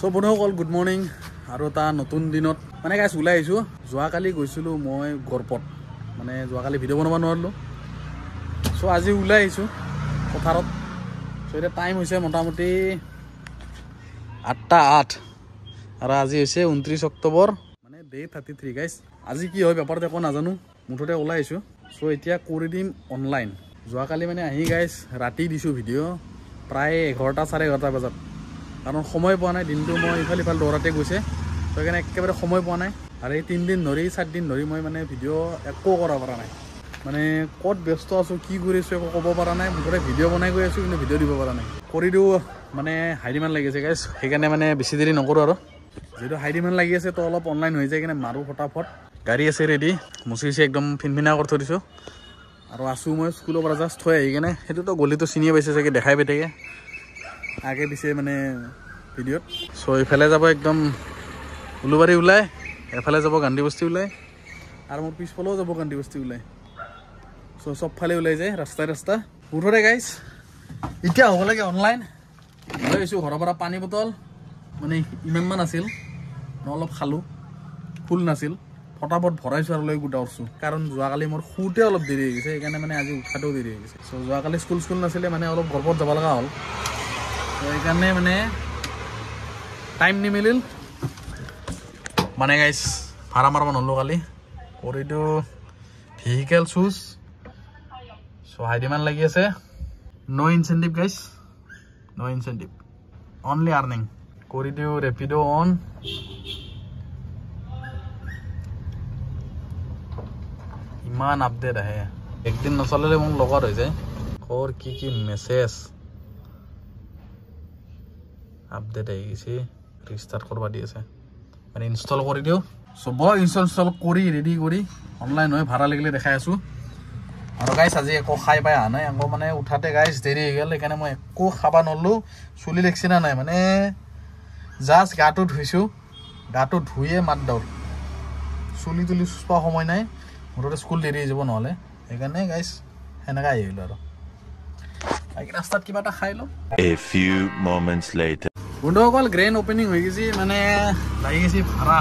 So বন্ধুসকল good morning আৰু এটা নতুন দিনত মানে গাইছ ওলাই আহিছোঁ যোৱাকালি গৈছিলোঁ মই গৰপত মানে যোৱাকালি ভিডিঅ' বনাব নোৱাৰিলোঁ সো আজি ওলাই আহিছোঁ পথাৰত সো এতিয়া টাইম হৈছে মোটামুটি 8:08 আৰু আজি হৈছে 29 অক্টোবৰ মানে ডে 33 গাইছ আজি কি হয় বেপাৰত একো নাজানো মুঠতে ওলাই আহিছোঁ সো এতিয়া কৰি দিম অনলাইন যোৱাকালি মানে আহি গাইছ ৰাতি দিছোঁ ভিডিঅ' প্ৰায় 11টা 11:30 বজাত কাৰণ সময় পোৱা নাই দিনটো মই ইফাল দৌৰাতে গৈছে তো সেইকাৰণে একেবাৰে সময় পোৱা নাই আৰু এই 3 দিন ধৰি 4 দিন ধৰি মই মানে ভিডিঅ' একো কৰা পৰা নাই মানে ক'ত ব্যস্ত আছোঁ কি কৰিছোঁ একো ক'ব পৰা নাই মুঠতে ভিডিঅ' বনাই গৈ আছোঁ কিন্তু ভিডিঅ' দিব পৰা নাই কৰি দিওঁ মানে হাইডিমান লাগি আছে গাইছ সেইকাৰণে মানে বেছি দেৰি নকৰোঁ আৰু যেহেতু হাইডিমান লাগি আছে তো অলপ অনলাইন হৈ যায় কিনে মাৰোঁ ফটাফট গাড়ী আছে ৰেডি মুচিছে একদম ফিনফিনা কৰি থৈ দিছোঁ আৰু আছোঁ মই স্কুলৰ পৰা জাষ্ট থৈ আহি কিনে সেইটোতো গলিটো চিনিয়ে পাইছে চাগে দেখাই পাই থাকে আগে পিছে মানে ভিডিঅ'ত সো এইফালে যাব একদম উলুবাৰী ওলাই এফালে যাব গান্ধী বস্তি ওলাই আৰু মোৰ পিছফালেও যাব গান্ধী বস্তি ওলাই সো চবফালে ওলাই যায় ৰাস্তা মুঠতে গাইছ এতিয়া হ'ব লাগে অনলাইন লৈ আহিছোঁ ঘৰৰ পৰা পানী বটল মানে ইমানমান আছিল অলপ খালোঁ ফুল নাছিল ফটাফট ভৰাইছোঁ আৰু লৈ গোটা উঠছোঁ কাৰণ যোৱাকালি মোৰ শুওঁতে অলপ দেৰি হৈ গৈছে সেইকাৰণে মানে আজি উঠাতেও দেৰি হৈ গৈছে সো যোৱাকালি স্কুল নাছিলে মানে অলপ গৰপত যাব লগা হ'ল সেইকাৰণে মানে টাইম নিমিলিল মানে গাইছ ভাড়া মাৰিব নললোঁ কালি কৰিটো ভেহিকেল শ্বুজ চ' হাইডিমান লাগি আছে নো ইনচেণ্টিভ গাইছ নো ইনচেণ্টিভ অনলি আৰ্নিং কৰি দিওঁ ৰেপিড' অন ইমান আপডেট আহে একদিন নচলিলে মোক লগত হৈ যায় কৰ কি মেছেজ আপডেট আহি গৈছে ৰিষ্টাৰ্ট কৰিব দি আছে মানে ইনষ্টল কৰি দিওঁ চব ইনষ্টল কৰি ৰেডি কৰি অনলাইন হৈ ভাড়া লাগিলে দেখাই আছোঁ আৰু গাইছ আজি একো খাই পাই অহা নাই আকৌ মানে উঠাতে গাইছ দেৰি হৈ গ'ল সেইকাৰণে মই একো খাব নললোঁ চুলি লেগছি না নাই মানে জাষ্ট গাটো ধুইছোঁ গাটো ধুয়ে মাত দৌৰ চুলি তুলি চুচপা সময় নাই মুঠতে স্কুল দেৰি হৈ যাব নহ'লে সেইকাৰণে গাইছ সেনেকৈ আহি আহিলোঁ আৰু বাকী ৰাস্তাত কিবা এটা খাই লওঁ বন্ধুসকল গ্ৰেণ্ড অপেনিং হৈ গৈছে মানে লাগি গৈছে ভাড়া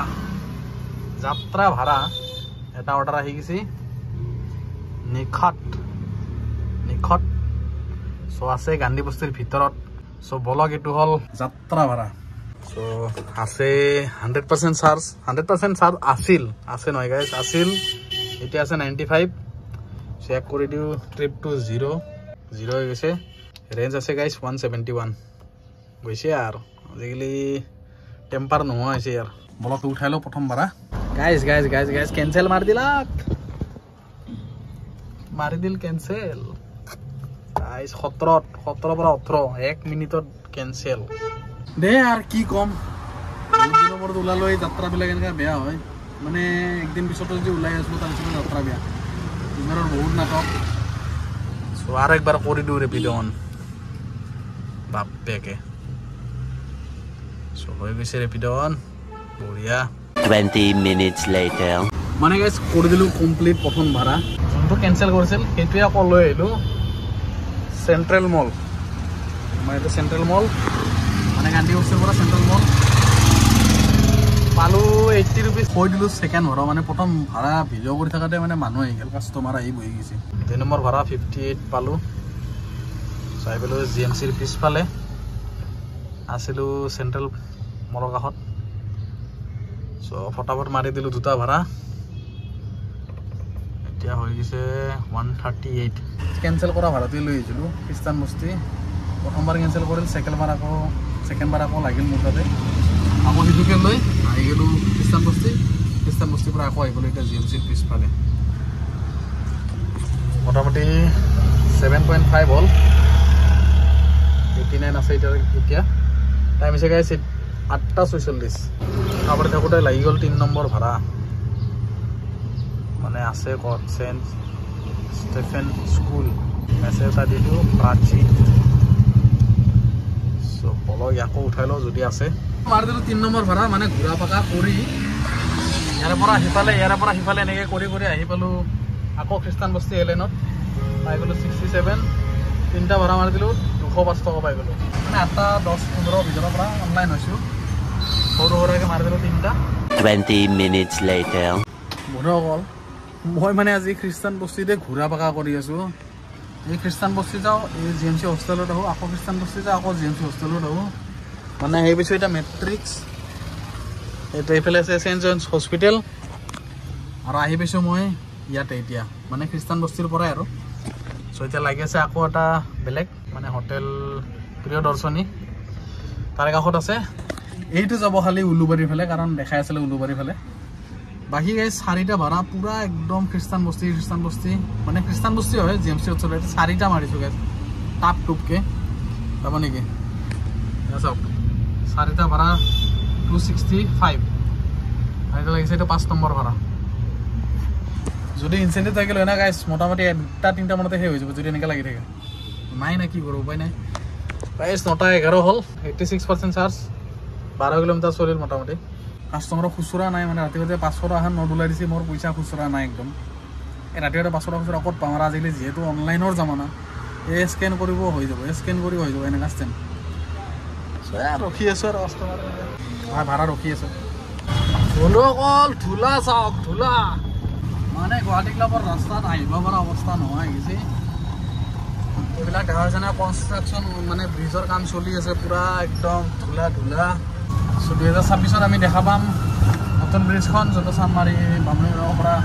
যাত্ৰা ভাড়া এটা অৰ্ডাৰ আহি গৈছে নিখত চ' আছে গান্ধী বস্তিৰ ভিতৰত চ' বলক এইটো হ'ল যাত্ৰা ভাড়া চ' আছে 100% চাৰ্জ আছে নহয় গাইছ আছিল এতিয়া আছে 95 চেক কৰি দিওঁ ট্ৰিপটো 0 হৈ গৈছে ৰেঞ্জ আছে গাইছ 171 গৈছে আৰু আজিকালি টেম্পাৰ নোহোৱা হৈছে ইয়াৰ বলকটো উঠাই লওঁ প্ৰথম ভাড়া গাইছ কেঞ্চেল মাৰি দিল কেঞ্চেল গাইছ 17 পৰা 18 1 মিনিটত কেঞ্চেল দে আৰু কি ক'ম দিনৰ ওপৰত ওলালো এই যাত্ৰাবিলাক এনেকৈ বেয়া হয় মানে একদিন পিছতো যদি ওলাই আছিলোঁ তাৰপিছত যাত্ৰা বেয়া দিনৰ বহুত নাটক চ' আৰু একবাৰ কৰি দিওঁ ৰেপিড' অন বাপেকে চ' হৈ গৈছে ৰেপিড' অন বঢ়িয়া 20 minutes later মানে গাইছ কৰি দিলোঁ কমপ্লিট প্ৰথম ভাড়া যোনটো কেঞ্চেল কৰিছিল সেইটোৱে আকৌ লৈ আহিলোঁ চেণ্ট্ৰেল মল মই এইটো চেণ্ট্ৰেল মল মানে গান্ধী বস্তিৰ পৰা চেণ্ট্ৰেল মল পালোঁ 80 rupees কৈ দিলোঁ ছেকেণ্ড ভাড়া মানে প্ৰথম ভাড়া ভিডিঅ' কৰি থাকোঁতে মানে মানুহ আহি গ'ল কাষ্টমাৰ আহি বহি গৈছে 2 নম্বৰ ভাড়া 58 পালোঁ চাই পেলোঁ GMCৰ পিছফালে আছিলোঁ চেণ্ট্ৰেল মলৰ কাষত চ' ফটাফট মাৰি দিলোঁ দুটা ভাড়া এতিয়া হৈ গৈছে 138 কেঞ্চেল কৰা ভাড়াটোৱে লৈ আহিছিলোঁ খ্ৰীষ্টান বস্তি প্ৰথমবাৰ কেঞ্চেল কৰিল ছেকেণ্ডবাৰ আকৌ লাগিল মোৰ তাতে আকৌ সেইটোকে লৈ আহি গ'লোঁ খ্ৰীষ্টান বস্তিৰ পৰা আকৌ আহি গ'লোঁ এতিয়া GMCৰ পিছফালে মোটামুটি 7.5 হ'ল 89 আছে এতিয়া টাইম হৈছে গাইছ 8:46 খাবলৈ থাকোঁতে লাগি গ'ল 3 নম্বৰ ভাড়া মানে আছে ক'ত চেণ্ট ষ্টেফেন স্কুল মেছেজ এটা দি দিওঁ প্ৰাচী চ' বলক আকৌ উঠাই লওঁ যদি আছে মাৰি দিলোঁ 3 নম্বৰ ভাড়া মানে ঘূৰা পকা কৰি ইয়াৰে পৰা সিফালে এনেকৈ কৰি আহি পালোঁ আকৌ খ্ৰীষ্টান বস্তি এলেনত পাই গ'লোঁ 67 3টা ভাড়া মাৰি দিলোঁ 205 টকা পাই গ'লোঁ মানে 8:10-15 ভিতৰৰ পৰা অনলাইন হৈছোঁ সৰু সৰুকৈ মাৰি দিলোঁ 3টা 20 minutes later. বন্ধুসকল মই মানে আজি খ্ৰীষ্টান বস্তিতে ঘূৰা পকা কৰি আছোঁ এই খ্ৰীষ্টান বস্তি যাওঁ এই GMC হোষ্টেলত আহোঁ আকৌ খ্ৰীষ্টান বস্তি যাওঁ আকৌ GMC হোষ্টেলত আহোঁ মানে সেই পিছত এতিয়া মেট্ৰিক্স এইটো এইফালে আছে চেণ্ট জনছ হস্পিটেল আৰু আহি পাইছোঁ মই ইয়াতে এতিয়া মানে খ্ৰীষ্টান বস্তিৰ পৰাই আৰু চ' এতিয়া লাগি আছে আকৌ এটা বেলেগ মানে হোটেল প্ৰিয় দৰ্শনী তাৰে কাষত আছে এইটো যাব খালি উলুবাৰীৰ ফালে কাৰণ দেখাই আছিলে উলুবাৰীৰ ফালে বাকী গাইজ 4টা ভাড়া পুৰা একদম খ্ৰীষ্টান বস্তি মানে খ্ৰীষ্টান বস্তি হয় GMC ওচৰত 4টা মাৰিছোঁ গাইজ টাপ টুপকে যাব নেকি চাওক 4টা ভাড়া 265 আৰু এটা লাগিছে এইটো 5 নম্বৰ ভাড়া যদি ইনচেণ্টিভ থাকিল হয় না গাইজ মোটামুটি 2-3টা মানতে শেষ হৈ যাব যদি এনেকৈ লাগি থাকে নাই না কি কৰোঁ উপায় নাই গাইজ 9:11 হ'ল 86% চাৰ্জ 12 কিলোমিটাৰ চলিল মোটামুটি কাষ্টমাৰৰ খুচুৰা নাই মানে ৰাতিপুৱাতে 500 টকা নোট ওলাই দিছে মোৰ পইচা খুচুৰা নাই একদম এই ৰাতিপুৱাতে 500 টকা খুচুৰা ক'ত পাম আৰু আজিকালি যিহেতু অনলাইনৰ জামানা এই স্কেন কৰিব হৈ যাব এনেকুৱা ষ্টেম ৰখি আছোঁ আৰু কাষ্টমাৰ ভাড়া ৰখি আছোঁ বন্ধুসকল ধূলা চাওক ধূলা মানে গুৱাহাটী ক্লাবৰ ৰাস্তাত আহিব পৰা অৱস্থা নোহোৱা হৈ গৈছে এইবিলাক দেখা হৈছে না কনষ্ট্ৰাকশ্যন মানে ব্ৰিজৰ কাম চলি আছে পুৰা একদম ধূলা 2026ত আমি দেখা পাম নতুন ব্ৰিজখন য'ত চানমাৰী বামুণীমৰাৰ পৰা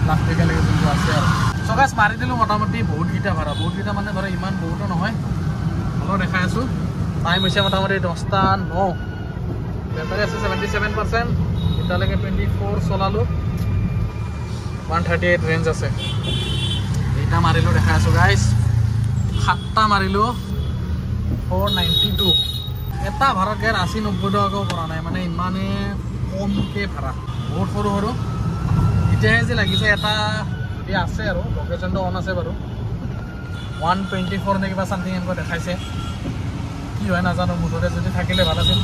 লাখটকীয়ালৈকে যোনটো আছে আৰু চকাচ মাৰি দিলোঁ মোটামুটি বহুতকেইটা ভাড়া মানে ধৰা ইমান বহুতো নহয় হ'লেও দেখাই আছোঁ টাইম হৈছে মোটামুটি 10:09 বেটাৰী আছে 77% এতিয়ালৈকে 24 চলালোঁ 138 ৰেঞ্জ আছে এইটা মাৰিলোঁ দেখাই আছোঁ গাইজ 7টা মাৰিলোঁ 492 এটা ভাড়াত গেল 80-90 টকাও পৰা নাই মানে ইমানে কমকৈ ভাড়া বহুত সৰু এতিয়াহে যে লাগিছে এটা এতিয়া আছে আৰু লোকেশ্যনটো অন আছে বাৰু 124 নে কিবা চামথিং এনেকুৱা দেখাইছে কি হয় নাজানো মুঠতে যদি থাকিলে ভাল আছিল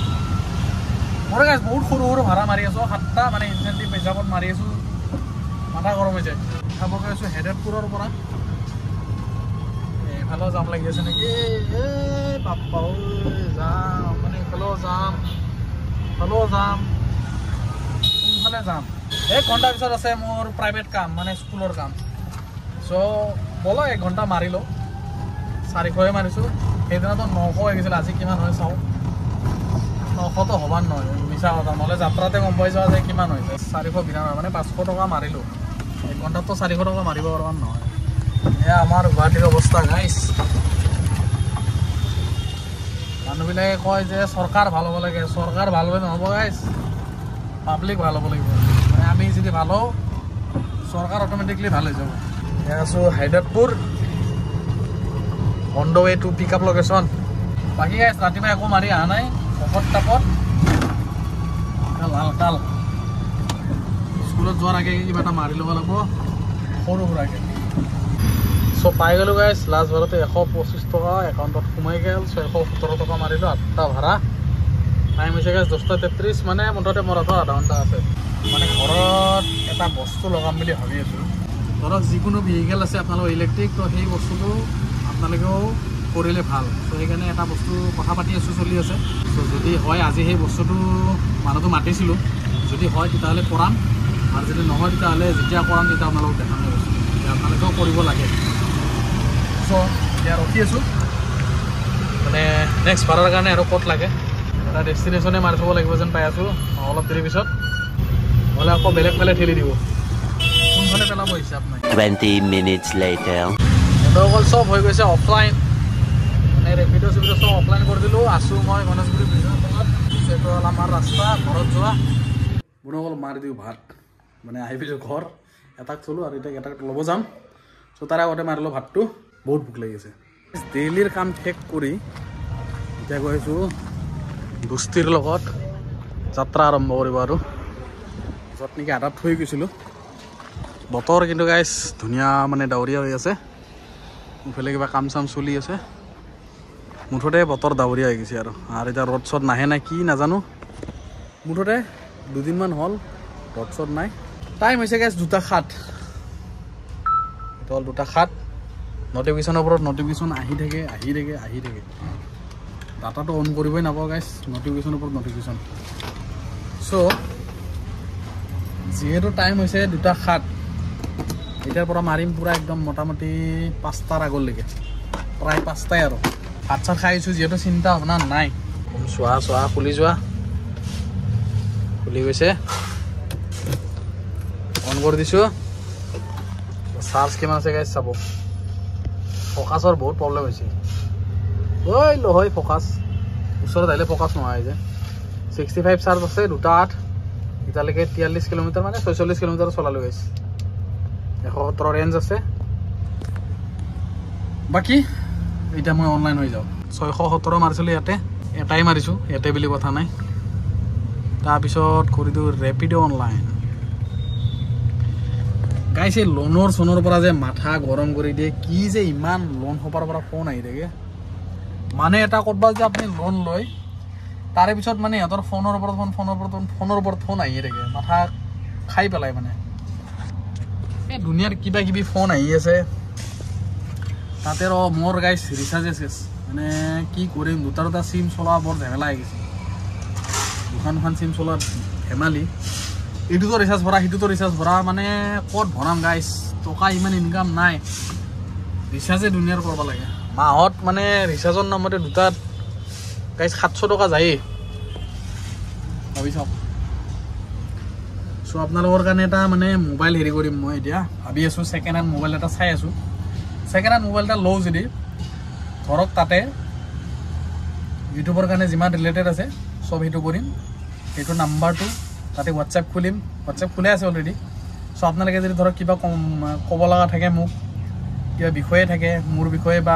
মোৰ গাইজ বহুত সৰু ভাড়া মাৰি আছোঁ 7টা মানে ইনচেণ্টিভ হিচাপত মাৰি আছোঁ মাথা গৰম হৈ যায় খাব গৈ আছোঁ হেডেতপুৰৰ পৰা এইফালেও যাম লাগি আছে নেকি বাপ্পা যাম মানে এইফালেও যাম কোনফালে যাম 1 ঘণ্টাৰ পিছত আছে মোৰ প্ৰাইভেট কাম মানে স্কুলৰ কাম চ' ব'লো 1 ঘণ্টা মাৰি লওঁ 400হে মাৰিছোঁ সেইদিনাতো 900 হৈ গৈছিল আজি কিমান হয় চাওঁ 900তো হ'বা নহয় মিছা কথা নহ'লে যাত্ৰাতে গম পাই যোৱা যে কিমান হৈছে 492 মানে 500 টকা মাৰিলোঁ 1 ঘণ্টাততো 400 টকা মাৰিব পৰা নহয় এয়া আমাৰ গুৱাহাটীৰ অৱস্থা গাইজ মানুহবিলাকে কয় যে চৰকাৰ ভাল হ'ব লাগে চৰকাৰ ভাল হ'লে নহ'ব গাইজ পাব্লিক ভাল হ'ব লাগিব মানে আমি যদি ভাল হওঁ চৰকাৰ অট'মেটিকলি ভাল হৈ যাব এয়া আছোঁ Hyderabad on the way to pick up location বাকী গাইজ ৰাতিপুৱা একো মাৰি অহা নাই টাপত লালকাল স্কুলত যোৱাৰ আগে কিবা এটা মাৰি ল'ব লাগিব সৰু সুৰাকৈ চ' পাই গ'লোঁ গাইজ লাষ্ট ভাড়াতে 125 টকা একাউণ্টত সোমাই গ'ল 617 টকা মাৰিলোঁ 8টা ভাড়া টাইম হৈছে গাইজ 10:33 মানে মুঠতে মোৰ হাতত আধা ঘণ্টা আছে মানে ঘৰত এটা বস্তু লগাম বুলি ভাবি আছোঁ ধৰক যিকোনো ভেহিকেল আছে আপোনালোকৰ ইলেক্ট্ৰিক তো সেই বস্তুটো আপোনালোকেও কৰিলে ভাল চ' সেইকাৰণে এটা বস্তু কথা পাতি আছোঁ চলি আছে চ' যদি হয় আজি সেই বস্তুটো মানুহটো মাতিছিলোঁ যদি হয় তেতিয়াহ'লে কৰাম আৰু যদি নহয় তেতিয়াহ'লে যেতিয়া কৰাম তেতিয়া আপোনালোকক দেখাম বস্তু আপোনালোকেও কৰিব লাগে চ' এতিয়া ৰখি আছোঁ মানে নেক্সট ভাড়াৰ কাৰণে আৰু ক'ত লাগে এটা ডেষ্টিনেশ্যনে মাৰি থ'ব লাগিব যেন পাই আছোঁ অলপ দেৰি পিছত নহ'লে আকৌ বেলেগ ফালে ঠেলি দিব কোনফালে পেলাব হিচাপ নাই 20 minutes later. অকল চব হৈ গৈছে অফলাইন মানে ৰেপিড' চব অফলাইন কৰি দিলোঁ আছোঁ মই গণেশগুৰি ব্ৰিজৰ তলত এইটো হ'ল আমাৰ ৰাস্তা ঘৰত যোৱা বন্ধুসকল মাৰি দিওঁ ভাত মানে আহি পিছোঁ ঘৰ এটাক থলোঁ আৰু এতিয়া এটাক ল'ব যাম চ' তাৰে আগতে মাৰিলোঁ ভাতটো বহুত ভোক লাগিছে ডেইলিৰ কাম শেষ কৰি এতিয়া গৈছোঁ বস্তিৰ লগত যাত্ৰা আৰম্ভ কৰিব আৰু য'ত নেকি আধাত থৈ গৈছিলোঁ বতৰ কিন্তু গাইজ ধুনীয়া মানে ডাৱৰীয়া হৈ আছে ইফালে কিবা কাম চাম চলি আছে মুঠতে বতৰ ডাৱৰীয়া হৈ গৈছে আৰু এতিয়া ৰ'দ চদ নাহে নাই কি নাজানো মুঠতে 2 দিনমান হ'ল ৰ'দ চদ নাই টাইম হৈছে গাইজ 2:07 এইটো হ'ল 2:07 নটিফিকেশ্যনৰ ওপৰত নটিফিকেশ্যন আহি থাকে ডাটাটো অন কৰিবই নাপাওঁ গাইছ নটিফিকেশ্যনৰ ওপৰত নটিফিকেশ্যন চ' যিহেতু টাইম হৈছে 2:07 এতিয়াৰ পৰা মাৰিম পুৰা একদম মোটামুটি 5টাৰ আগলৈকে প্ৰায় 5টাই আৰু ভাত চাত খাই আহিছোঁ যিহেতু চিন্তা ভাৱনা নাই চোৱা খুলি যোৱা খুলি গৈছে অন কৰি দিছোঁ চাৰ্জ কিমান আছে গাইছ চাব ফ'কাছৰ বহুত প্ৰব্লেম হৈছে ঐ লহয় ফ'কাছ ওচৰত আহিলে ফ'কাছ নহয় যে 65 চাৰ্জ আছে 2:08 এতিয়ালৈকে 43 কিলোমিটাৰ মানে 46 কিলোমিটাৰ চলালোঁ গাইছ 170 ৰেঞ্জ আছে বাকী এতিয়া মই অনলাইন হৈ যাওঁ 617 মাৰিছিলোঁ ইয়াতে এটাই মাৰিছোঁ ইয়াতে বুলি কথা নাই তাৰপিছত কৰি দিওঁ ৰেপিড' অনলাইন গাইছ এই লোনৰ চনৰ পৰা যে মাথা গৰম কৰি দিয়ে কি যে ইমান লোন সোপাৰ পৰা ফোন আহি থাকে মানে এটা ক'ৰবা যে আপুনি লোন লয় তাৰে পিছত মানে সিহঁতৰ ফোনৰ ওপৰত ফোন আহিয়ে থাকে মাথা খাই পেলাই মানে এই দুনিয়াৰ কিবা কিবি ফোন আহি আছে তাতে মোৰ গাইছ ৰিচাৰ্জ আছে মানে কি কৰিম দুটা চিম চলোৱা বৰ ঝেমেলা আহি গৈছে দুখন চিম চলোৱা ধেমালি এইটোতো ৰিচাৰ্জ ভৰা সিটোতো ৰিচাৰ্জ ভৰা মানে ক'ত ভৰাম গাইছ টকা ইমান ইনকাম নাই ৰিচাৰ্জে দুনিয়াৰ কৰিব লাগে মাহত মানে ৰিচাৰ্জৰ নামতে দুটাত গাইছ 700 টকা যায়েই ভাবি চাওক চ' আপোনালোকৰ কাৰণে এটা মানে মোবাইল হেৰি কৰিম মই এতিয়া ভাবি আছোঁ ছেকেণ্ড হেণ্ড মোবাইল এটা চাই আছোঁ ছেকেণ্ড হেণ্ড মোবাইল এটা লওঁ যদি ধৰক তাতে ইউটিউবৰ কাৰণে যিমান ৰিলেটেড আছে চব সেইটো কৰিম সেইটো নাম্বাৰটো তাতে হোৱাটছএপ খুলিম হোৱাটছএপ খোলাই আছে অলৰেডি চ' আপোনালোকে যদি ধৰক কিবা ক'ব লগা থাকে মোক কিবা বিষয়ে থাকে মোৰ বিষয়ে বা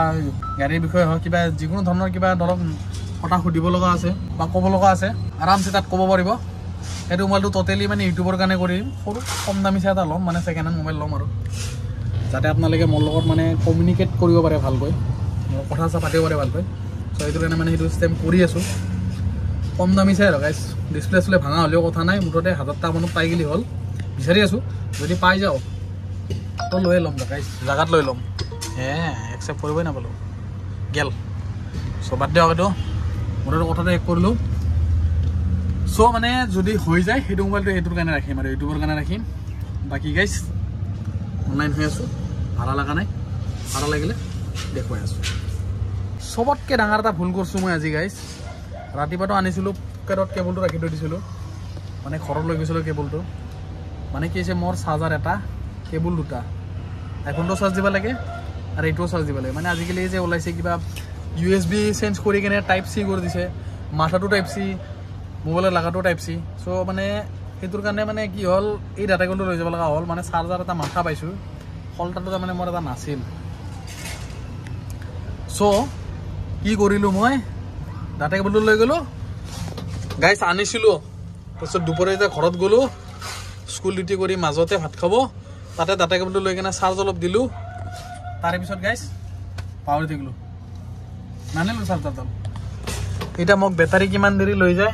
গাড়ীৰ বিষয়ে হওক কিবা যিকোনো ধৰণৰ কিবা ধৰক কথা সুধিব লগা আছে বা ক'ব লগা আছে আৰামছে তাত ক'ব পাৰিব সেইটো মোবাইলটো ট'টেলি মানে ইউটিউবৰ কাৰণে কৰিম সৰু কম দামী চাই এটা ল'ম মানে ছেকেণ্ড হেণ্ড মোবাইল ল'ম আৰু যাতে আপোনালোকে মোৰ লগত মানে কমিউনিকেট কৰিব পাৰে ভালকৈ কথা চথা পাতিব পাৰে ভালকৈ চ' সেইটো কাৰণে মানে সেইটো চিষ্টেম কৰি আছোঁ কম দামী চাই আৰু গাইছ ডিছপ্লে চিছপ্লে ভাঙা হ'লেও কথা নাই মুঠতে 1000 টকা মানত পাই গ'লে হ'ল বিচাৰি আছোঁ যদি পাই যাওঁ তো লৈয়ে ল'ম গাইছ জাগাত লৈ ল'ম একচেপ্ট কৰিবই নাপালোঁ গেল চ' বাদ দিয়ক এইটো মোৰতো কথাটো এক কৰিলোঁ চ' মানে যদি হৈ যায় সেইটো মোবাইলটো সেইটোৰ কাৰণে ৰাখিম আৰু ইউটিউবৰ কাৰণে ৰাখিম বাকী গাইছ অনলাইন হৈ আছোঁ ভাড়া লগা নাই ভাড়া লাগিলে দেখুৱাই আছোঁ চবতকৈ ডাঙৰ এটা ভুল কৰিছোঁ মই আজি গাইছ ৰাতিপুৱাটো আনিছিলোঁ পকেটত কেবুলটো ৰাখি থৈ দিছিলোঁ মানে ঘৰত লৈ গৈছিলোঁ কেবুলটো মানে কি হৈছে মোৰ চাৰ্জাৰ এটা কেবুল দুটা আইফোনটো চাৰ্জ দিব লাগে আৰু এইটোও চাৰ্জ দিব লাগে মানে আজিকালি যে ওলাইছে কিবা USB চেঞ্জ কৰি কিনে টাইপ C কৰি দিছে মাথাটো টাইপ C মোবাইলত লগাটো টাইপ C চ' মানে সেইটোৰ কাৰণে মানে কি হ'ল এই ডাটা কেবুলটো লৈ যাব লগা হ'ল মানে চাৰ্জাৰ এটা মাথা পাইছোঁ ফল্টাৰটো তাৰমানে মোৰ এটা নাছিল চ' কি কৰিলোঁ মই ডাটা কেবুলটো লৈ গ'লোঁ গাইছ আনিছিলোঁ তাৰপিছত দুপৰীয়া যেতিয়া ঘৰত গ'লোঁ স্কুল ডিউটি কৰি মাজতে ভাত খাব তাতে ডাটা কেবুলটো লৈ কিনে চাৰ্জ অলপ দিলোঁ তাৰে পিছত গাইছ পাহৰি থাকিলোঁ নানিলোঁ চাৰ্জাৰডাল এতিয়া মোক বেটাৰী কিমান দেৰি লৈ যায়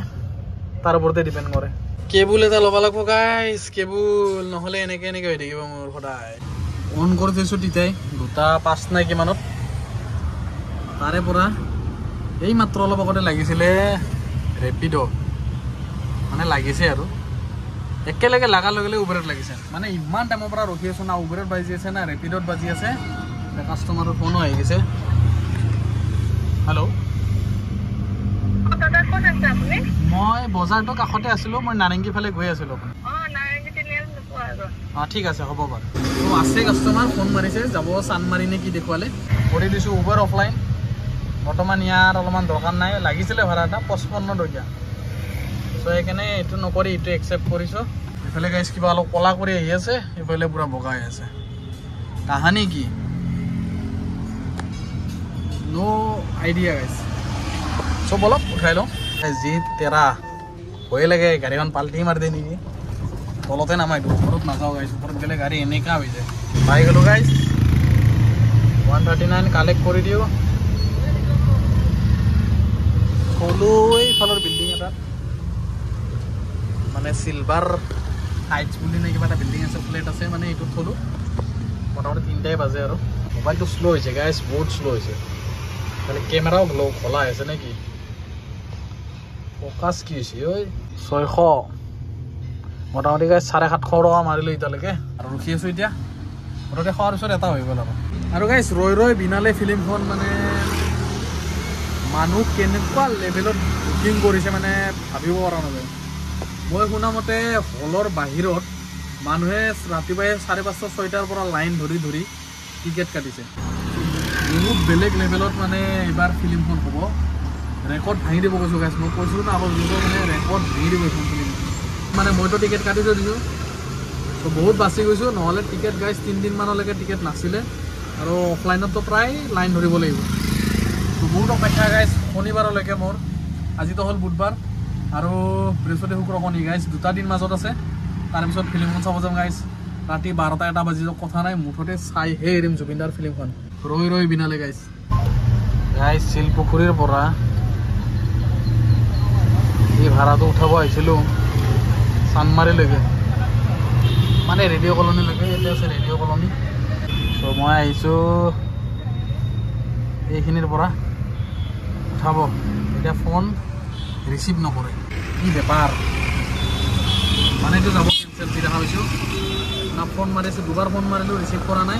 তাৰ ওপৰতে ডিপেণ্ড কৰে কেবুল এটা ল'ব লাগিব গাইছ কেবুল নহ'লে এনেকৈ হৈ থাকিব মোৰ সদায় অন কৰি থৈছোঁ তেতিয়াই 2:05 নাই কিমানত তাৰে পৰা এই মাত্ৰ অলপ আগতে লাগিছিলে ৰেপিড' মানে লাগিছে আৰু একেলগে লগাৰ লগে লগে উবেৰত লাগিছে মানে ইমান টাইমৰ পৰা ৰখি আছোঁ না উবেৰত বাজি আছে না ৰেপিডত বাজি আছে কাষ্টমাৰৰ ফোনো আহি গৈছে হেল্ল' মই বজাৰটো কাষতে আছিলোঁ মই নাৰেংগী ফালে গৈ আছিলোঁ ঠিক আছে হ'ব বাৰু ত' আছে কাষ্টমাৰ ফোন মাৰিছে যাব চানমাৰি নে কি দেখুৱালে কৰি দিছোঁ উবেৰ অফলাইন বৰ্তমান ইয়াৰ অলপমান দৰকাৰ নাই লাগিছিলে ভাড়া এটা 55 টকীয়া চ' সেইকাৰণে এইটো নকৰি এইটো একচেপ্ট কৰিছোঁ এইফালে গাইছ কিবা অলপ কলা কৰি আহি আছে এইফালে পূৰা বগা হৈ আছে কাহানী কি ন' আইডিয়া গাইছ চ' বলক উঠাই লওঁ যি তেৰা ভয়ে লাগে গাড়ীখন পাল্টি মাৰি দিয়ে নেকি তলতে নামাই দিওঁ ওপৰত নাযাওঁ গাইছ ওপৰত গ'লে গাড়ী এনেকুৱা হৈ যায় পাই গ'লোঁ গাইছ 139 কালেক্ট কৰি দিওঁ সৰু এইফালৰ বিল্ডিং এটাত মানে চিলভাৰ হাইটছ বুলি নে কিবা এটা বিল্ডিং আছে ফ্লেট আছে মানে এইটোত থলোঁ মোটামুটি 3টাই বাজে আৰু মোবাইলটো শ্ল' হৈছে গাইছ বহুত শ্ল' হৈছে খালি কেমেৰাও খোলা হৈছে নে কি ফকাছ কি হৈছে ঐ 600 মোটামুটি গাইছ 750 টকা মাৰিলোঁ এতিয়ালৈকে আৰু ৰখি আছোঁ এতিয়া মুঠতে খোৱাৰ পিছত এটা হৈ গ'ল আৰু গাইছ ৰৈ ৰৈ বিনালে ফিল্মখন মানে মানুহ কেনেকুৱা লেভেলত বুকিং কৰিছে মানে ভাবিব পৰা নাযায় মই শুনামতে হলৰ বাহিৰত মানুহে ৰাতিপুৱাই 5:30 6টাৰ পৰা লাইন ধৰি ধৰি টিকেট কাটিছে বহুত বেলেগ লেভেলত মানে এইবাৰ ফিল্মখন হ'ব ৰেকৰ্ড ভাঙি দিব কৈছোঁ গাইছ মই কৈছিলোঁ না আগত যিটো মানে ৰেকৰ্ড ভাঙি দিব এইখন ফিল্ম মানে মইতো টিকেট কাটি থৈ দিছোঁ তো বহুত বাচি গৈছোঁ নহ'লে টিকেট গাইছ 3 দিনমানলৈকে টিকেট নাছিলে আৰু অফলাইনতো প্ৰায় লাইন ধৰিব লাগিব তো বহুত অপেক্ষা গাইছ শনিবাৰলৈকে মোৰ আজিতো হ'ল বুধবাৰ আৰু বৃহস্পতি শুক্ৰ শনি গাইছ 2টা দিন মাজত আছে তাৰপিছত ফিল্মখন চাব যাম গাইছ ৰাতি 12টা 1টা বাজি যাওক কথা নাই মুঠতে চাইহে এৰিম জুবিনদাৰ ফিল্মখন ৰৈ ৰৈ বিনালে গাইছ গাইছ শিলপুখুৰীৰ পৰা এই ভাড়াটো উঠাব আহিছিলোঁ চানমাৰীলৈকে মানে ৰেডিঅ' কলনীলৈকে এতিয়া আছে ৰেডিঅ' কলনী তো মই আহিছোঁ এইখিনিৰ পৰা উঠাব এতিয়া ফোন ৰিচিভ নকৰে কি বেপাৰ মানে এইটো যাব কেঞ্চেল দি দেখা পাইছোঁ না ফোন মাৰিছোঁ 2বাৰ ফোন মাৰিলোঁ ৰিচিভ কৰা নাই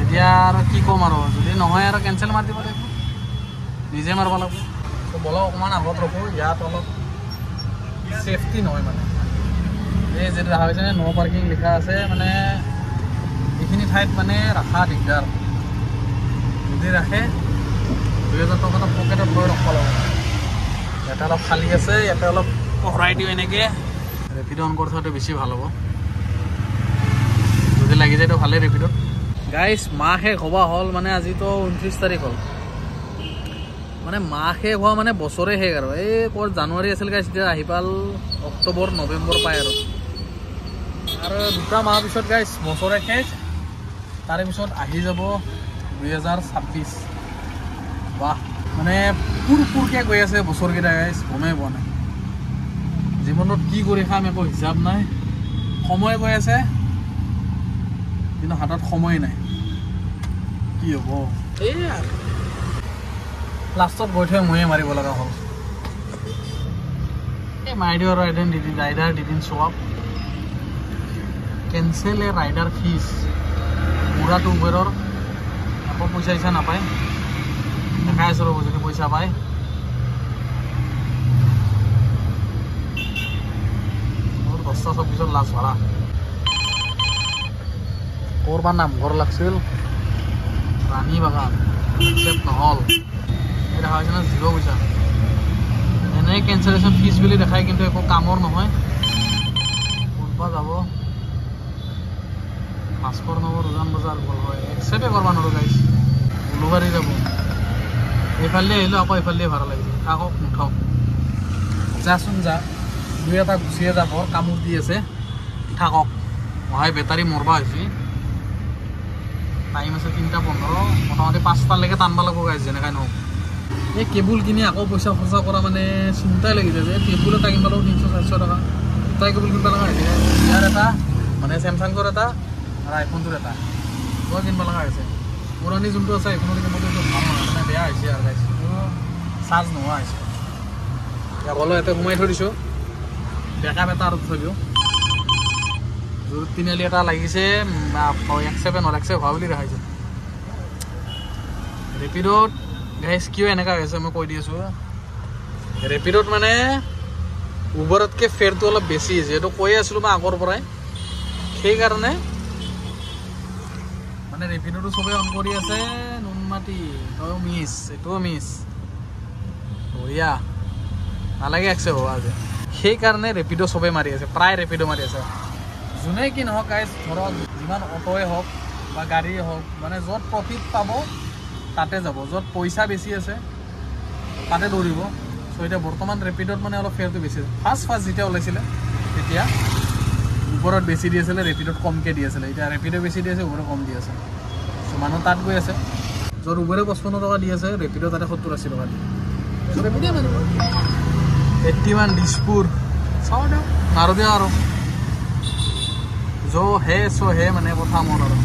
এতিয়া আৰু কি ক'ম আৰু যদি নহয় আৰু কেঞ্চেল মাৰি দিব লাগিব নিজে মাৰিব লাগিব তো ব'লক অকণমান আগত ৰখোঁ ইয়াত অলপ চেফটি নহয় মানে এই যেটো দেখা পাইছেনে নো পাৰ্কিং লিখা আছে মানে এইখিনি ঠাইত মানে ৰাখা দিগদাৰ যদি ৰাখে 2000 টকা পকেটত লৈ ৰখাব লাগিব ইয়াতে অলপ খালী আছে ইয়াতে অলপ ভৰাই দিওঁ এনেকৈ ৰেপিড অন কৰি থোৱাটো বেছি ভাল হ'ব যদি লাগি যায়তো ভালেই ৰেপিডত গাইছ মাহ শেষ হ'ব হ'ল মানে আজিতো 29 তাৰিখ হ'ল মানে মাহ শেষ হোৱা মানে বছৰে শেষ আৰু এই ক'ৰ জানুৱাৰী আছিল গাইছ এতিয়া আহি পাল অক্টোবৰ নৱেম্বৰ পায় আৰু 2টা মাহৰ পিছত গাইছ বছৰে শেষ তাৰে পিছত আহি যাব 2026 বাহ মানে পুৰপুৰকৈ গৈ আছে বছৰকেইটা গাইছ গমেই পোৱা নাই জীৱনত কি কৰি খাম একো হিচাপ নাই সময় গৈ আছে কিন্তু হাতত সময় নাই কি হ'ব এই লাষ্টত গৈ থৈ ময়ে মাৰিব লগা হ'ল এই মাৰি দিওঁ rider didn't show' up cancel এ ৰাইডাৰ ফিজ পুৰাটো উবেৰৰ আকৌ পইচা ইচ্ছা নাপায় দেখাই আছোঁ ৰ'ব যদি পইচা পায় মোৰ 10-24 লাখ ভাড়া ক'ৰবাৰ নামঘৰ লাগছিল ৰাণী বাগান একচেপ্ট নহ'ল এই দেখা হৈছে না 0 পইচা এনেই কেঞ্চেলেশ্যন ফিজ বুলি দেখায় কিন্তু একো কামৰ নহয় ক'ৰবাত যাব ভাস্কৰ নগৰ উজান বজাৰ গ'ল হয় একচেপ্টে কৰিব নোৱাৰোঁ গাইছ উলুবাৰী যাব এইফালে আহিলোঁ আকৌ এইফালে ভাড়া লাগিছে আকৌ নুঠাওঁ যাচোন যা 2-এটা গুচিয়ে যাব কামোৰ দি আছে থাকক মহাই বেটাৰী মৰবা হৈছে টাইম আছে 3:15 মোটামুটি 5টালৈকে টানব লাগিব গাইছ যেনেকৈ নহওক এই কেবুল কিনি আকৌ পইচা খৰচা কৰা মানে চিন্তাই লাগি যায় যে কেবুল এটা কিনিব লাগিব 300-400 টকা দুটাই কেবুল কিনিব লগা হৈছে ইয়াৰ এটা মানে চেমচাঙৰ এটা আৰু আইফোনটোৰ এটা দুটা কিনিব লগা হৈছে পুৰণি যোনটো আছে আইফোনৰ কিনিবটো ভাল নহয় মানে বেয়া হৈছে আৰু গাইছ চাৰ্জ নোহোৱা হৈছে এতিয়া গ'লো ইয়াতে সোমাই থৈ দিছোঁ বেকআপ এটা আৰু থৈ দিওঁ জোৰ তিনিআলি এটা লাগিছে 1.7 হোৱা বুলি দেখাইছে ৰেপিডত গাইছ কিয় এনেকুৱা হৈছে মই কৈ দি আছোঁ ৰেপিডত মানে উবেৰতকৈ ফেয়াৰটো অলপ বেছি যিহেতু কৈয়ে আছিলোঁ মই আগৰ পৰাই সেইকাৰণে মানে ৰেপিডটো চবেই অন কৰি আছে নুনমাটি তইও মিছ এইটোও মিছ বঢ়িয়া নালাগে 100 হোৱা আজি সেইকাৰণে ৰেপিড' চবেই মাৰি আছে প্ৰায় ৰেপিড' মাৰি আছে যোনে কি নহওক গাইছ ধৰক যিমান অ'টোৱে হওক বা গাড়ীয়ে হওক মানে য'ত প্ৰফিট পাব তাতে যাব য'ত পইচা বেছি আছে তাতে দৌৰিব চ' এতিয়া বৰ্তমান ৰেপিডত মানে অলপ ফেয়াৰটো বেছি ফাৰ্ষ্ট যেতিয়া ওলাইছিলে তেতিয়া উবেৰত বেছি দি আছিলে ৰেপিডত কমকৈ দি আছিলে এতিয়া ৰেপিডো বেছি দি আছে উবেৰত কম দি আছে চ' মানুহ তাত গৈ আছে য'ত উবেৰে 55 টকা দি আছে ৰেপিডো তাতে 70-80 টকা দিয়ে চ' ৰেপিডে মাৰিব 81 দিছপুৰ চাওঁ দিয়ক আৰু দিওঁ আৰু চ' হে মানে কথা মোৰ আৰু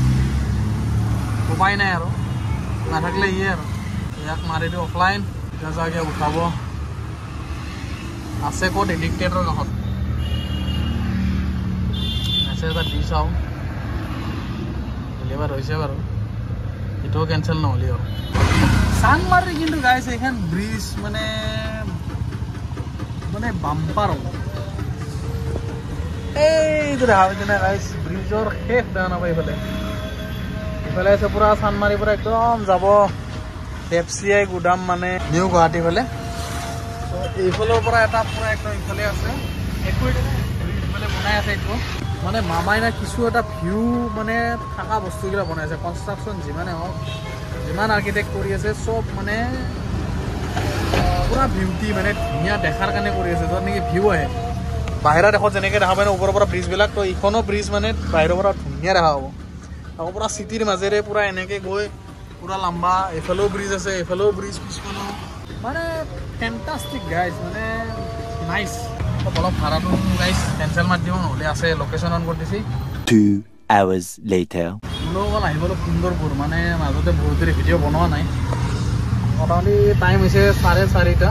উপায় নাই আৰু নাথাকিলে ইয়ে আৰু ইয়াক মাৰি দিওঁ অফলাইন এতিয়া যাকে উঠাব আছে ক'ত এডিক্টেডৰ কাষত আছে এটা দি চাওঁ ডেলিভাৰ হৈছে বাৰু এইটোও কেঞ্চেল নহ'লে আৰু চানমাৰি কিন্তু গাইছ এইখন ব্ৰিজ মানে বাম্পাৰ হ'ব এইটো দেখা পাইছে না গাইছ ব্ৰিজৰ শেষ দেখা নাপায় ইফালে আছে পুৰা চানমাৰিৰ পৰা একদম যাব FCI গুদাম মানে নিউ গুৱাহাটী ফালে এইফালৰ পৰা এটা পুৰা একদম ইফালে আছে একো ইফালে বনাই আছে এইটো মানে মামাই না কিছু এটা ভিউ মানে থকা বস্তুগিলা বনাই আছে কনষ্ট্ৰাকশ্যন যিমানে হওক যিমান আৰ্কিটেক্ট কৰি আছে চব মানে পুৰা বিউটি মানে ধুনীয়া দেখাৰ কাৰণে কৰি আছে য'ত নেকি ভিউ আহে বাহিৰা দেশত যেনেকৈ দেখা পায় ন ওপৰৰ পৰা ব্ৰিজবিলাক তো ইখনো ব্ৰিজ মানে বাহিৰৰ পৰা ধুনীয়া দেখা হ'ব আকৌ পুৰা চিটিৰ মাজেৰে পুৰা এনেকৈ গৈ পুৰা লম্বা এইফালেও ব্ৰিজ আছে এইফালেও ব্ৰিজ পিছফালেও মানে ফেণ্টাষ্টিক গাইজ মানে নাইচ অলপ ভাড়াটো গাইজ কেঞ্চেল মাৰি দিব নহ'লে আছে লোকেশ্যন অন কৰি দিছে 2 hours later লোকল আহিবলৈ সুন্দৰপুৰ মানে মাজতে বহুত দেৰি ভিডিঅ' বনোৱা নাই মোটামুটি টাইম হৈছে 4:30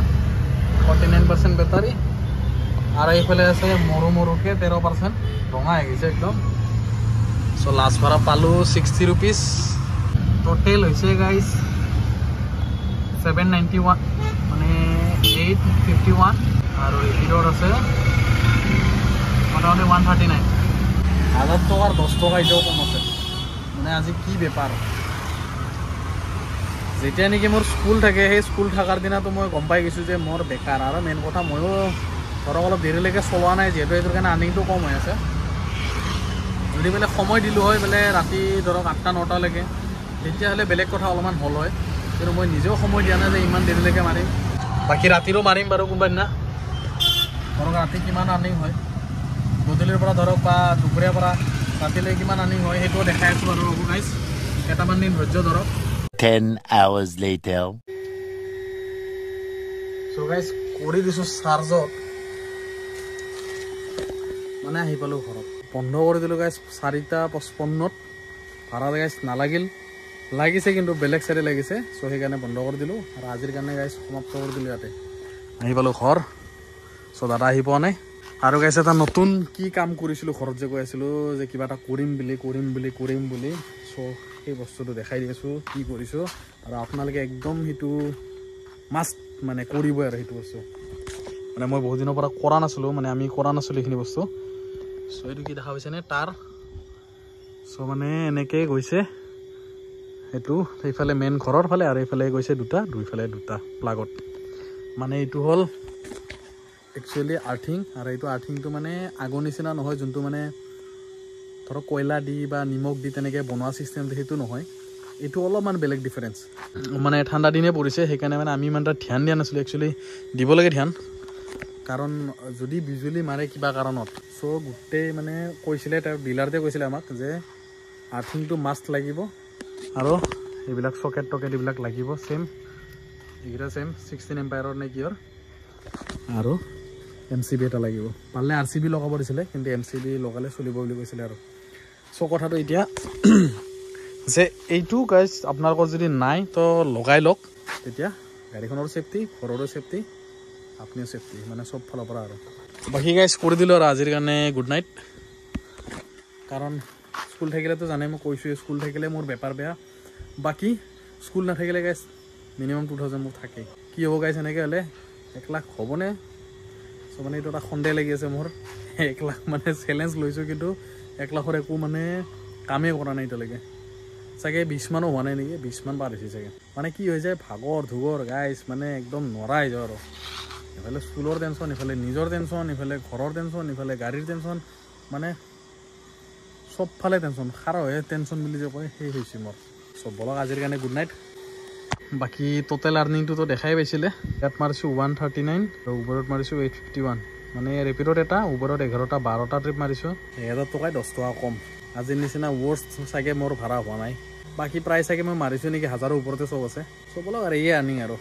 49% বেটাৰী আৰু এইফালে আছে মৰুকে 13% ৰঙা হৈ গৈছে একদম চ' লাষ্ট ভাড়া পালোঁ 60 rupees টোটেল হৈছে গাইজ 791 মানে 851 আৰু ৰেপিডত আছে মোটামুটি 139 1000 টকাৰ 10 টকা এতিয়াও কম আছে মানে আজি কি বেপাৰ যেতিয়া নেকি মোৰ স্কুল থাকে সেই স্কুল থকাৰ দিনাতো মই গম পাই গৈছোঁ যে মোৰ বেকাৰ আৰু মেইন কথা ময়ো ধৰক অলপ দেৰিলৈকে চলোৱা নাই যিহেতু এইটোৰ কাৰণে আৰ্নিংটো কম হৈ আছে যদি বোলে সময় দিলোঁ হয় বোলে ৰাতি ধৰক 8-9লৈকে তেতিয়াহ'লে বেলেগ কথা অলপমান হ'ল হয় কিন্তু মই নিজেও সময় দিয়া নাই যে ইমান দেৰিলৈকে মাৰিম বাকী ৰাতিৰো মাৰিম বাৰু কোনোবা দিনা ধৰক ৰাতি কিমান আৰ্নিং হয় গধূলিৰ পৰা ধৰক বা দুপৰীয়াৰ পৰা ৰাতিলৈ কিমান আৰ্নিং হয় সেইটোও দেখাই আছোঁ বাৰু ৰ'ব গাইজ কেইটামান দিন ধৈৰ্য ধৰক 10 hours later চ' গাইজ কৰি দিছোঁ চাৰ্জত মানে আহি পালোঁ ঘৰত বন্ধ কৰি দিলোঁ গাইজ 4:55 ভাড়া গাইজ নালাগিল লাগিছে কিন্তু বেলেগ চাইডে লাগিছে চ' সেইকাৰণে বন্ধ কৰি দিলোঁ আৰু আজিৰ কাৰণে গাইজ সমাপ্ত কৰি দিলোঁ ইয়াতে আহি পালোঁ ঘৰ চ' দাদা আহি পোৱা নাই আৰু গাইজ এটা নতুন কি কাম কৰিছিলোঁ ঘৰত যে কৈ আছিলোঁ যে কিবা এটা কৰিম বুলি চ' সেই বস্তুটো দেখাই দি আছোঁ কি কৰিছোঁ আৰু আপোনালোকে একদম সেইটো মাষ্ট মানে কৰিবই আৰু সেইটো বস্তু মানে মই বহুত দিনৰ পৰা কৰা নাছিলোঁ মানে আমি কৰা নাছিলোঁ এইখিনি বস্তু চ' এইটো কি দেখা পাইছেনে তাৰ চ' মানে এনেকৈ গৈছে সেইটো সেইফালে মেইন ঘৰৰ ফালে আৰু এইফালে গৈছে দুইফালে দুটা প্লাগত মানে এইটো হ'ল একচুৱেলি আৰ্থিং আৰু এইটো আৰ্থিংটো মানে আগৰ নিচিনা নহয় যোনটো মানে ধৰক কয়লা দি বা নিমখ দি তেনেকৈ বনোৱা চিষ্টেমটো সেইটো নহয় এইটো অলপমান বেলেগ ডিফাৰেঞ্চ মানে ঠাণ্ডা দিনে পৰিছে সেইকাৰণে মানে আমি ইমান এটা ধ্যান দিয়া নাছিলোঁ একচুৱেলি দিব লাগে ধ্যান কাৰণ যদি বিজুলী মাৰে কিবা কাৰণত চ' গোটেই মানে কৈছিলে তাৰ ডিলাৰতে কৈছিলে আমাক যে আৰ্থিংটো মাষ্ট লাগিব আৰু এইবিলাক চকেট এইবিলাক লাগিব ছেম এইকেইটা ছেম 16 এম্পায়াৰৰ নে কিহৰ আৰু MCB এটা লাগিব পাৰিলে RCB লগাব দিছিলে কিন্তু MCB লগালে চলিব বুলি কৈছিলে আৰু চ' কথাটো এতিয়া যে এইটো গাইজ আপোনালোকৰ যদি নাই তো লগাই লওক তেতিয়া গাড়ীখনৰো ছেফটি ঘৰৰো ছেফটি আপুনিও ছেফটি মানে চব ফালৰ পৰা আৰু বাকী গাইজ কৰি দিলোঁ আৰু আজিৰ কাৰণে গুড নাইট কাৰণ স্কুল থাকিলেতো জানে মই কৈছোঁ স্কুল থাকিলে মোৰ বেপাৰ বেয়া বাকী স্কুল নাথাকিলে গাইজ মিনিমাম 2000 মোৰ থাকে কি হ'ব গাইজ এনেকৈ হ'লে 1 লাখ হ'বনে চ' মানে এইটো এটা সন্দেহ লাগি আছে মোৰ 1 লাখ মানে চেলেঞ্জ লৈছোঁ কিন্তু 1 লাখৰ একো মানে কামেই কৰা নাই এতিয়ালৈকে চাগে 20 মানো হোৱা নাই নেকি 20 মান পাৰ হৈছে চাগে মানে কি হৈ যায় ভাগৰ ধুগৰ গাইজ মানে একদম নৰা হৈ যাওঁ আৰু ইফালে স্কুলৰ টেনশ্যন ইফালে নিজৰ টেনশ্যন ইফালে ঘৰৰ টেনশ্যন ইফালে গাড়ীৰ টেনশ্যন মানে চবফালে টেনশ্যন খাৰা হৈ টেনশ্যন বুলি যে কয় সেই হৈছে মোৰ চব বলক আজিৰ কাৰণে গুড নাইট বাকী টোটেল আৰ্নিংটোতো দেখাই পাইছিলে ইয়াত মাৰিছোঁ 139 আৰু উবেৰত মাৰিছোঁ 851 মানে ৰেপিডত এটা উবেৰত 11টা 12টা ট্ৰিপ মাৰিছোঁ 1000 টকাই 10 টকা কম আজিৰ নিচিনা ৱৰ্ষ্ট চাগে মোৰ ভাড়া হোৱা নাই বাকী প্ৰায় চাগে মই মাৰিছোঁ নেকি 1000ৰ ওপৰতে চব আছে চব বলক আৰু এই আৰ্নিং আৰু